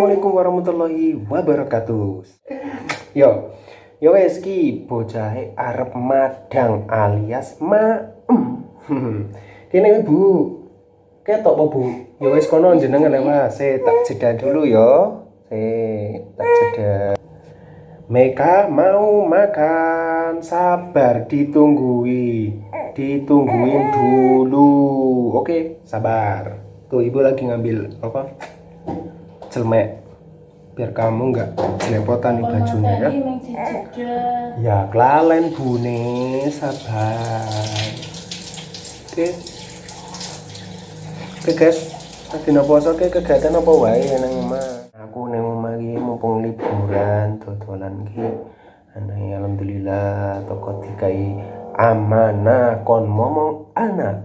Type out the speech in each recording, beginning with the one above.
Assalamualaikum warahmatullahi wabarakatuh. Yo wes ki bocahe arep madang alias maem. Kene Bu. Ketok apa Bu? Yo wes kono jenengan lewat. Saya tak jeda dulu yo. Tak jeda. Meka mau makan, sabar ditungguin dulu. Oke, sabar. Tuh Ibu lagi ngambil apa? Celmek biar kamu nggak jelepotan nih bajunya ya. Ya kelalen bune, sabar. Oke guys, lagi poso ke kegiatan apa wae nang omah. Aku nang omah iki mumpung liburan dodolan iki. Alhamdulillah toko dikai amanah kon ngomong anak.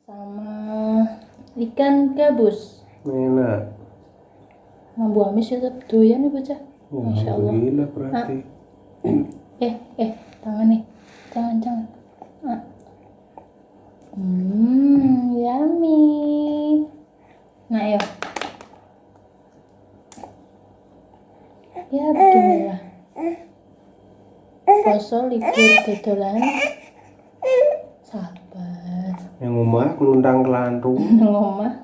Sama ikan gabus. Enak. Mambu amis ya tetap doyan nih bocah. Masya Allah. Alhamdulillah berarti. Tangan nih. Jangan. Yummy. Nah, ayo. Ya, beginilah. Poso libur dodolan. Sabar. Yang omah keluntang kelantung. Ngomah.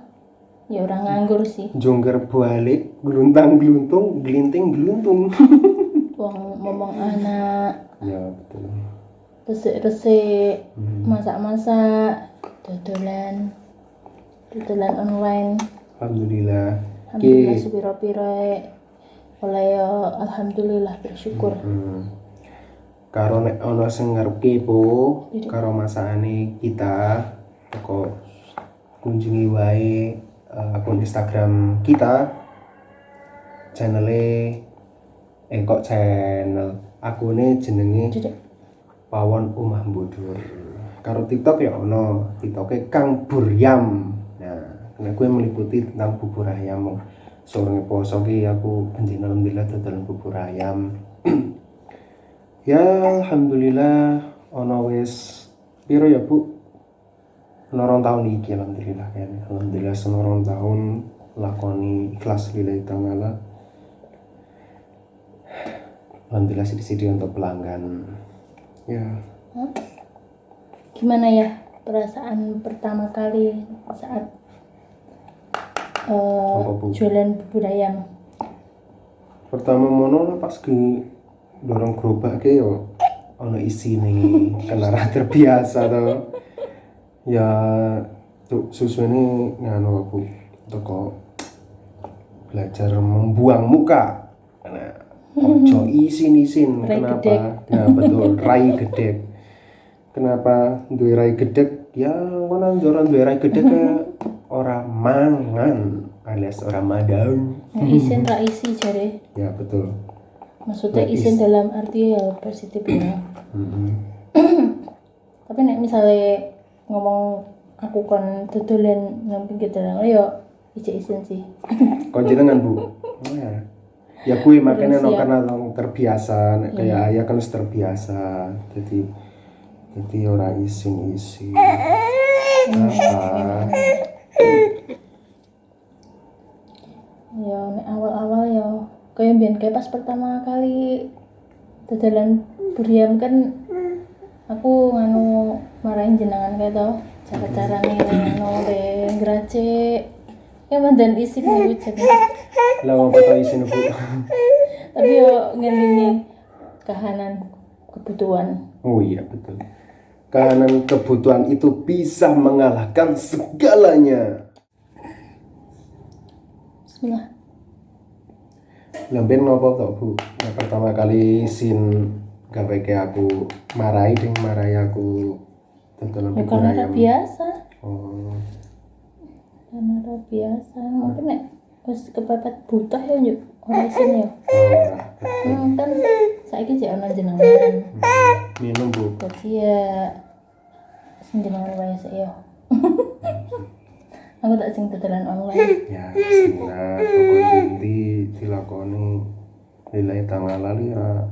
Ya orang nganggur sih. Jongker balik, geluntang geluntung, gelinting geluntung. Wong ngomong anak. Ya betul. Resik-resik, masak-masak, dodolan online. Alhamdulillah. Alhamdulillah sepiro-piro oleh ya alhamdulillah bersyukur. Karo nek ana sing ngarep kepo karo masakane kita, teko kunjungi wae akun Instagram kita. Akune jenenge Pawon Omah Mbodur. Karo TikTok ya ono, TikToke Kang Buryam. Nah, karena gue meliputi tentang bubur ayam. Sore poso ki aku benjing alhamdulillah dodolan bubur ayam. Ya alhamdulillah ono wis piro ya Bu? Senorong tahun iki alhamdulillah kayaknya. Alhamdulillah senorong tahun lakoni ikhlas lillahi ta'ala. Alhamdulillah sedih-sedih untuk pelanggan. Ya. Gimana ya perasaan pertama kali saat jualan bubur ayam? Pertama mono pas ki dorong gerobak ke yo ono isi nih karena terbiasa to. Ya susu ini nganu aku toko belajar membuang muka. Nah, ojo isin kenapa? Gedek. Nah betul, rai gedek. Kenapa duwe rai gedek? Ya ngono njoran duwe rai gedek ora mangan alias ora madang. Isin ra isi jare. Ya betul. Maksudnya isin dalam arti ya positif ya. Tapi nek misalnya ngomong aku kon dodolan nang pinggir dalan ya isin sih. Kon jenengan Bu. Oh ya. Ya gue makanya karena terbiasa kayak ayah kan terbiasa. Jadi ora isin. Ya nek awal-awal ya kayak mbiyen pas pertama kali dodolan Buryam kan aku nganu marahin jenengan kayak tau cara-carane nganu ngracik ya mandan isin iku jadi Lah apa to isin Bu? tapi yo ngelingi kahanan kebutuhan. Oh iya betul. Kahanan kebutuhan itu bisa mengalahkan segalanya. Bismillah. Lamben ngopo to Bu? Yang pertama kali sin gawe ke aku marahi aku tontonan Ya bubur karena ayam. biasa. Oh. Karena biasa. Mungkin nek wis kepepet butuh ya yuk ora isin ya. Kan saiki jek ana jenengan. Minum Bu. Jadi ya sing jenengan wae sik ya. Aku tak sing dodolan online. Ya bismillah pokoknya inti dilakoni lillahi ta'ala ya.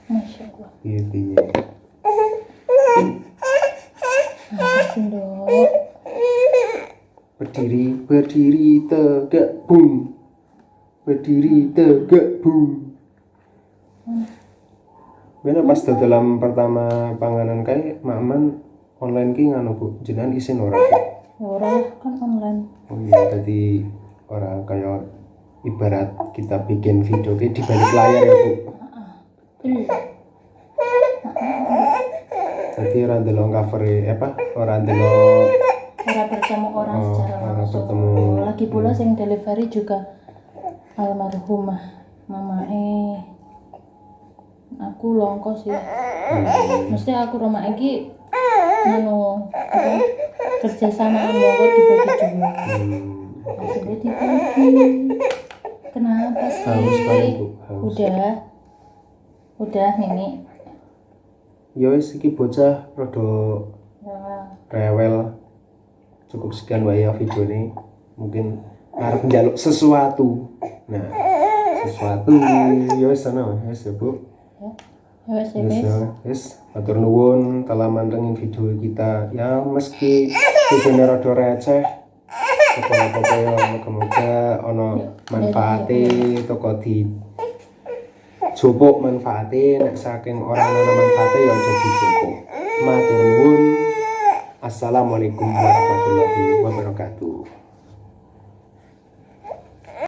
Masya Allah. Piye. Apa sih dok? berdiri tegak boom, berdiri tegak boom. Bener pas dalam pertama panganan kae Makman online ki nganu Bu, jenengan isin ora? Ora kan online. Oh iya, tadi orang kayak ibarat kita bikin video ki di balik layar ya Bu. Jadi orang delok cover orang delok Ora bertemu orang secara ora langsung. bertemu. Lagi pula sing delivery juga almarhumah mamae. Aku longko sih. Mesti aku rumah iki kerja sama longko dibagi dua. Hasilnya dibagi. Kenapa sih? Haus sekali, Bu. Haus. Udah Mimi. Ya wis iki bocah rada Ya, rewel. Cukup sekian wae ya video ini. Mungkin arep njaluk sesuatu. Nah, sesuatu ya wis ana wis ya Bu. wes Wis, matur nuwun telah mantengin video kita. Ya meski videonya rada receh, apa-apa ya moga-moga ono manfaate toko di jupuk manfaate, nek saking orang ana manfaate ya aja dijupuk. Matur nuwun. Assalamualaikum warahmatullahi wabarakatuh.